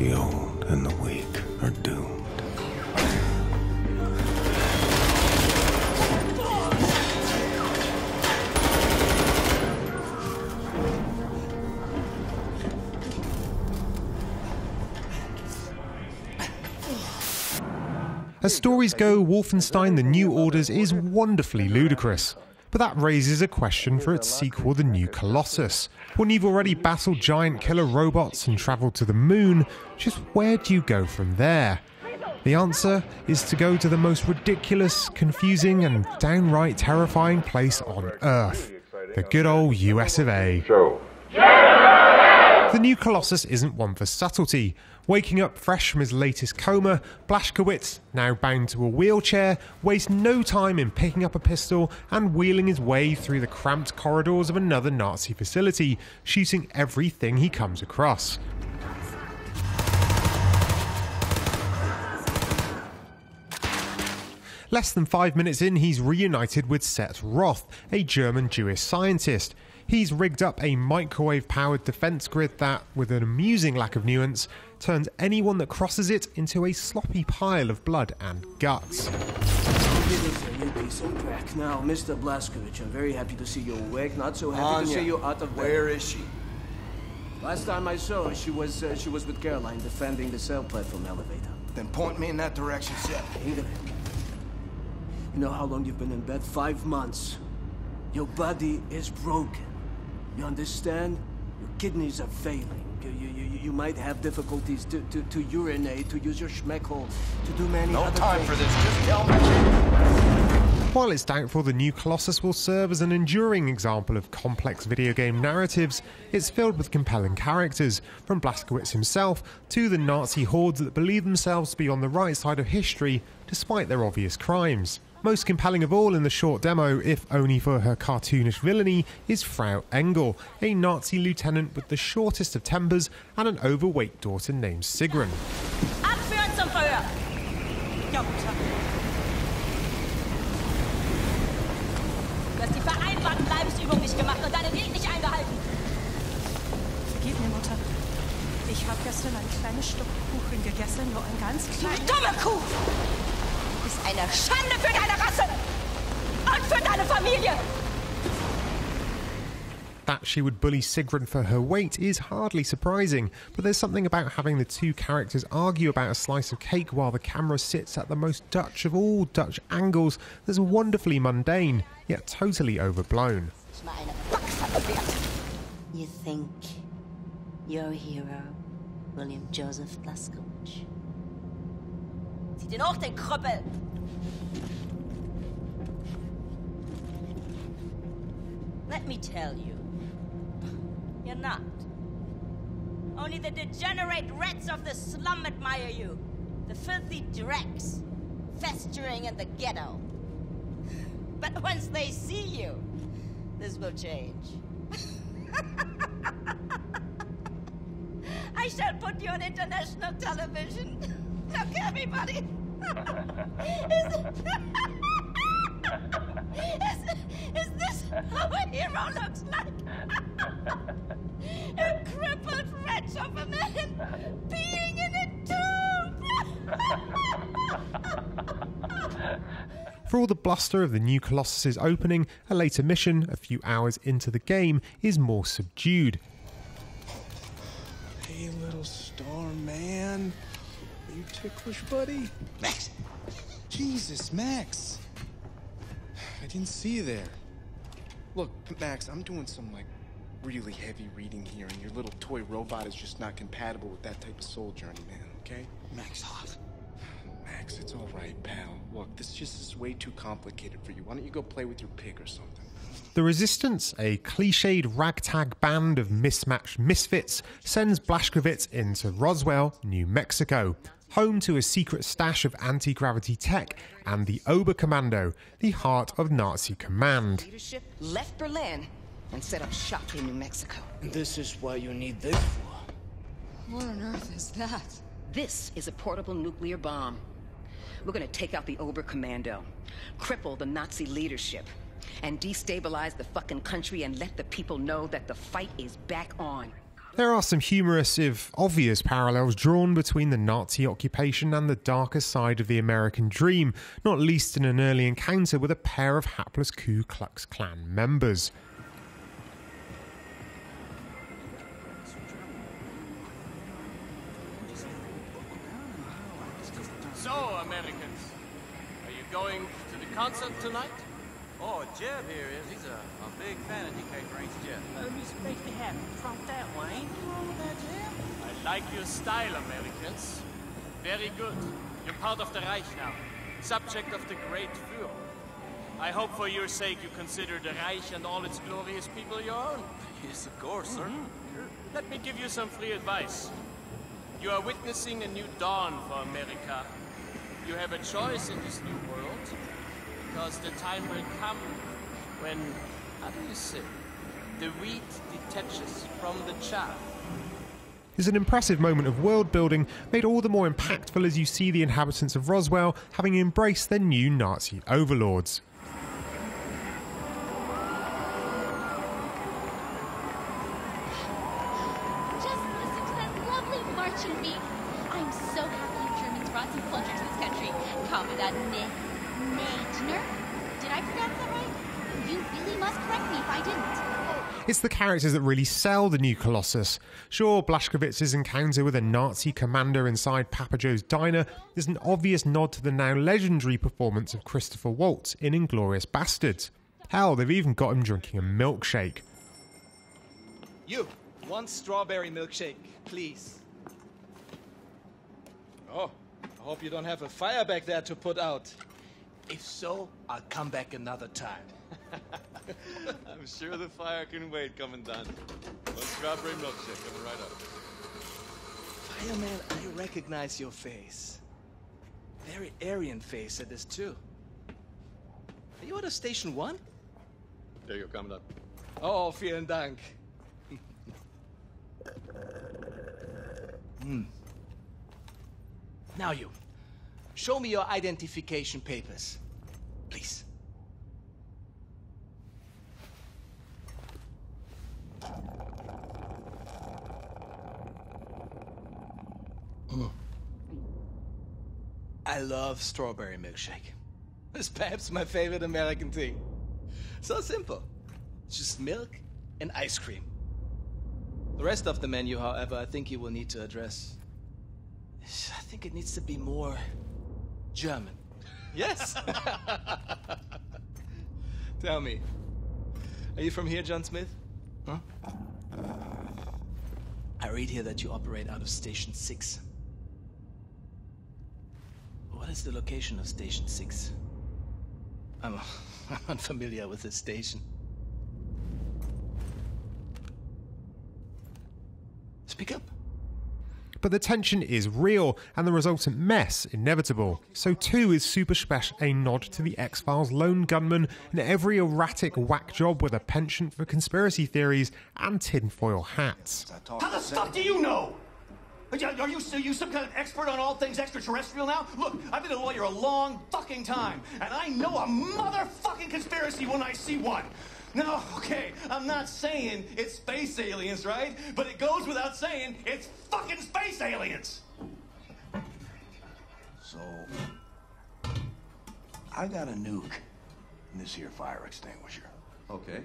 The old and the weak are doomed. As stories go, Wolfenstein: The New Orders is wonderfully ludicrous. But that raises a question for its sequel, The New Colossus. When you've already battled giant killer robots and travelled to the moon, just where do you go from there? The answer is to go to the most ridiculous, confusing and downright terrifying place on Earth. The good old US of A. The new Colossus isn't one for subtlety. Waking up fresh from his latest coma, Blazkowicz, now bound to a wheelchair, wastes no time in picking up a pistol and wheeling his way through the cramped corridors of another Nazi facility, shooting everything he comes across. Less than 5 minutes in, he's reunited with Seth Roth, a German Jewish scientist. He's rigged up a microwave-powered defense grid that, with an amusing lack of nuance, turns anyone that crosses it into a sloppy pile of blood and guts. You piece of crack. Now, Mr. Blazkowicz, I'm very happy to see you awake. Not so happy to see you out of bed. Where is she? Last time I saw her, she was with Caroline defending the cell platform elevator. Then point me in that direction, Seth. Ingrid, you know how long you've been in bed? 5 months. Your body is broken. You understand? Your kidneys are failing. You might have difficulties to urinate, to use your schmeckhole, to do many other things. No time for this, just tell me. While it's doubtful the new Colossus will serve as an enduring example of complex video game narratives, it's filled with compelling characters, from Blazkowicz himself to the Nazi hordes that believe themselves to be on the right side of history despite their obvious crimes. Most compelling of all in the short demo, if only for her cartoonish villainy, is Frau Engel, a Nazi lieutenant with the shortest of tempers and an overweight daughter named Sigrun. Abführen zum Verhör! Ja, Mutter. Du hast die vereinbarten Leibesübungen nicht gemacht und deine Regeln nicht eingehalten. Vergib mir, Mutter. Ich habe gestern ein kleines Stück Kuchen gegessen, nur ein ganz kleines... Dumme Kuh! Du bist eine Schande für deine Rasse und für deine Familie! That she would bully Sigrun for her weight is hardly surprising, but there's something about having the two characters argue about a slice of cake while the camera sits at the most Dutch of all Dutch angles that's wonderfully mundane, yet totally overblown. You think your hero, William Joseph Blazkowicz? Zieh den hoch, den Krüppel! Let me tell you, you're not. Only the degenerate rats of the slum admire you. The filthy dregs, festering in the ghetto. But once they see you, this will change. I shall put you on international television. Look, everybody. Is this how a hero looks like? A crippled wretch of a man peeing in a tube! For all the bluster of the new Colossus's opening, a later mission, a few hours into the game, is more subdued. Hey, little star man. Are you ticklish, buddy? Max! Jesus, Max! I didn't see you there. Look, Max, I'm doing some, really heavy reading here, and your little toy robot is just not compatible with that type of soul journey, man, okay? Max, hot. Max, it's all right, pal. Look, this just is way too complicated for you. Why don't you go play with your pig or something? The Resistance, a cliched ragtag band of mismatched misfits, sends Blazkowicz into Roswell, New Mexico, home to a secret stash of anti-gravity tech and the Oberkommando, the heart of Nazi command. Leadership left Berlin and set up shop in New Mexico. This is why you need this for. What on earth is that? This is a portable nuclear bomb. We're gonna take out the Oberkommando, cripple the Nazi leadership, and destabilize the fucking country and let the people know that the fight is back on. There are some humorous, if obvious, parallels drawn between the Nazi occupation and the darker side of the American dream, not least in an early encounter with a pair of hapless Ku Klux Klan members. So, Americans, are you going to the concert tonight? Oh, Jeb here is. He's a big fan of DK Range Jeb. Music makes me happy. Trump that, Wayne. I like your style, Americans. Very good. You're part of the Reich now. Subject of the great Führer. I hope for your sake you consider the Reich and all its glorious people your own. Yes, of course, sir. Let me give you some free advice. You are witnessing a new dawn for America. You have a choice in this new world, because the time will come when, how do you say, the wheat detaches from the chaff. It's an impressive moment of world building, made all the more impactful as you see the inhabitants of Roswell having embraced their new Nazi overlords. Just listen to that lovely marching beat. I'm so happy you Germans brought some culture to this country. Commandant Neidner? Did I pronounce that right? You really must correct me if I didn't. It's the characters that really sell the new Colossus. Sure, Blazkowicz's encounter with a Nazi commander inside Papa Joe's diner is an obvious nod to the now legendary performance of Christopher Waltz in Inglourious Basterds. Hell, they've even got him drinking a milkshake. You, one strawberry milkshake, please. Oh, I hope you don't have a fire back there to put out. If so, I'll come back another time. I'm sure the fire can wait, Commandant. One strawberry milkshake coming right up. Fireman, I recognize your face. Very Aryan face it is too. Are you at a Station 1? There you go, Commandant. Oh, vielen Dank. Now you, show me your identification papers, please. I love strawberry milkshake. It's perhaps my favorite American thing. So simple. Just milk and ice cream. The rest of the menu, however, I think you will need to address. I think it needs to be more German. Yes? Tell me, are you from here, John Smith? Huh? I read here that you operate out of Station 6. What is the location of Station 6? I'm unfamiliar with this station. Speak up. But the tension is real, and the resultant mess inevitable. So too is Super Special a nod to the X-Files lone gunman in every erratic whack job with a penchant for conspiracy theories and tinfoil hats. How the stuff do you know? Are you some kind of expert on all things extraterrestrial now? Look, I've been a lawyer a long fucking time, and I know a motherfucking conspiracy when I see one. Now, okay, I'm not saying it's space aliens, right? But it goes without saying it's fucking space aliens! So, I got a nuke in this here fire extinguisher. Okay.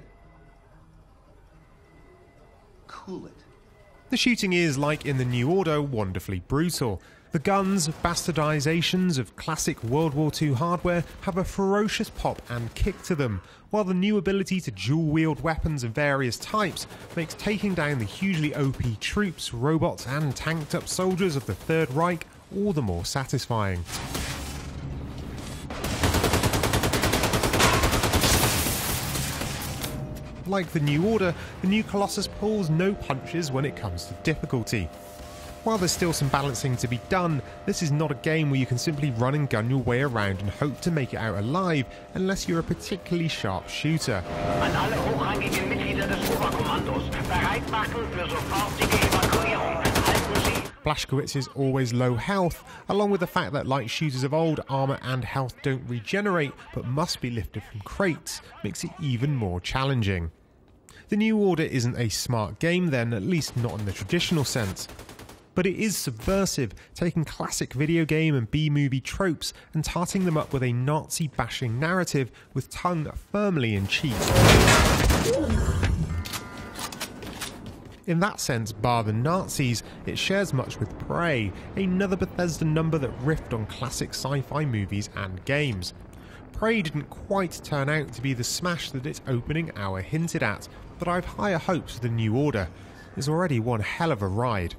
Cool it. The shooting is, like in the New Order, wonderfully brutal. The guns, bastardizations of classic World War II hardware, have a ferocious pop and kick to them, while the new ability to dual-wield weapons of various types makes taking down the hugely OP troops, robots and tanked-up soldiers of the Third Reich all the more satisfying. Like the New Order, the new Colossus pulls no punches when it comes to difficulty. While there's still some balancing to be done, this is not a game where you can simply run and gun your way around and hope to make it out alive, unless you're a particularly sharp shooter. An alle hochrangigen Mitglieder des Oberkommandos, bereit machen für sofortige Evakuierung. Halten Sie. Blazkowicz is always low health, along with the fact that like shooters of old, armour and health don't regenerate, but must be lifted from crates, makes it even more challenging. The New Order isn't a smart game then, at least not in the traditional sense. But it is subversive, taking classic video game and B-movie tropes and tarting them up with a Nazi-bashing narrative with tongue firmly in cheek. In that sense, bar the Nazis, it shares much with Prey, another Bethesda number that riffed on classic sci-fi movies and games. Prey didn't quite turn out to be the smash that its opening hour hinted at, but I've higher hopes for the New Order. It's already one hell of a ride.